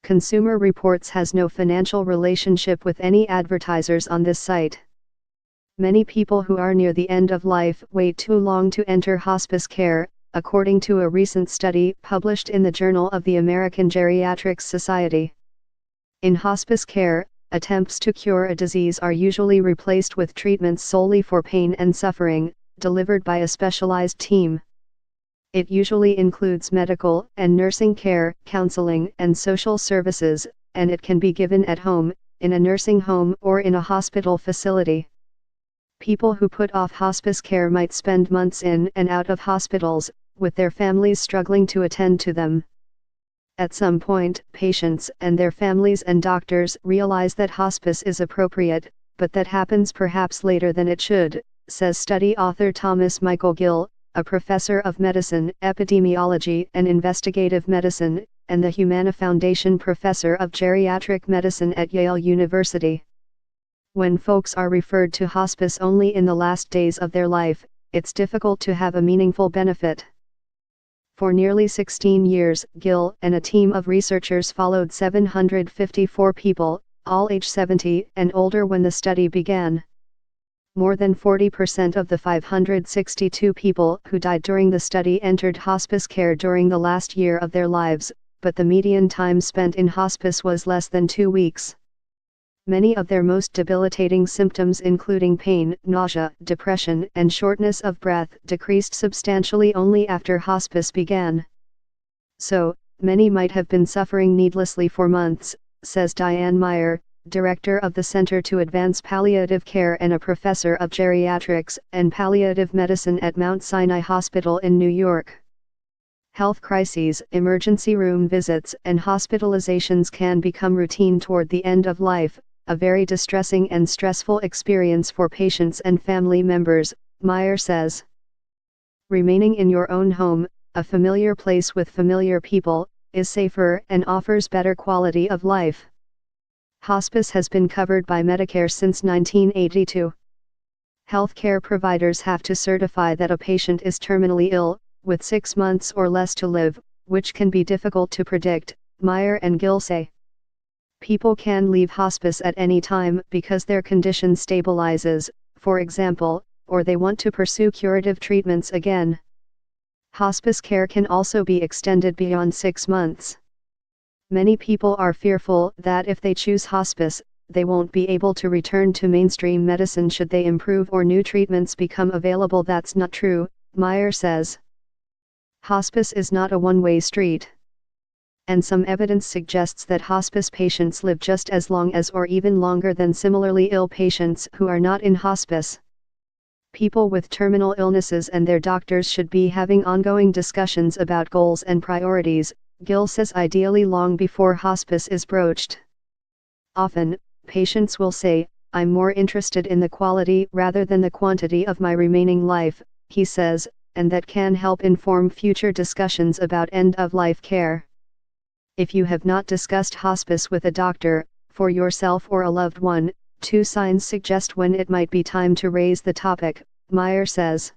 Consumer Reports has no financial relationship with any advertisers on this site. Many people who are near the end of life wait too long to enter hospice care, according to a recent study published in the Journal of the American Geriatrics Society. In hospice care, attempts to cure a disease are usually replaced with treatments solely for pain and suffering, delivered by a specialized team. It usually includes medical and nursing care, counseling and social services, and it can be given at home, in a nursing home or in a hospital facility. People who put off hospice care might spend months in and out of hospitals, with their families struggling to attend to them. At some point, patients and their families and doctors realize that hospice is appropriate, but that happens perhaps later than it should, says study author Thomas Michael Gill, a professor of medicine, epidemiology and investigative medicine, and the Humana Foundation professor of geriatric medicine at Yale University. When folks are referred to hospice only in the last days of their life, it's difficult to have a meaningful benefit. For nearly 16 years, Gill and a team of researchers followed 754 people, all age 70 and older when the study began. More than 40% of the 562 people who died during the study entered hospice care during the last year of their lives, but the median time spent in hospice was less than 2 weeks. Many of their most debilitating symptoms, including pain, nausea, depression, and shortness of breath, decreased substantially only after hospice began. So, many might have been suffering needlessly for months, says Diane Meyer, director of the Center to Advance Palliative Care and a professor of geriatrics and palliative medicine at Mount Sinai Hospital in New York. Health crises, emergency room visits, and hospitalizations can become routine toward the end of life, a very distressing and stressful experience for patients and family members, Meyer says. Remaining in your own home, a familiar place with familiar people, is safer and offers better quality of life. Hospice has been covered by Medicare since 1982. Healthcare providers have to certify that a patient is terminally ill, with 6 months or less to live, which can be difficult to predict, Meyer and Gill say. People can leave hospice at any time because their condition stabilizes, for example, or they want to pursue curative treatments again. Hospice care can also be extended beyond 6 months. Many people are fearful that if they choose hospice, they won't be able to return to mainstream medicine should they improve or new treatments become available. That's not true, Meyer says. Hospice is not a one-way street. And some evidence suggests that hospice patients live just as long as or even longer than similarly ill patients who are not in hospice. People with terminal illnesses and their doctors should be having ongoing discussions about goals and priorities, Gill says, ideally long before hospice is broached. Often, patients will say, "I'm more interested in the quality rather than the quantity of my remaining life," he says, and that can help inform future discussions about end-of-life care. If you have not discussed hospice with a doctor, for yourself or a loved one, 2 signs suggest when it might be time to raise the topic, Meyer says.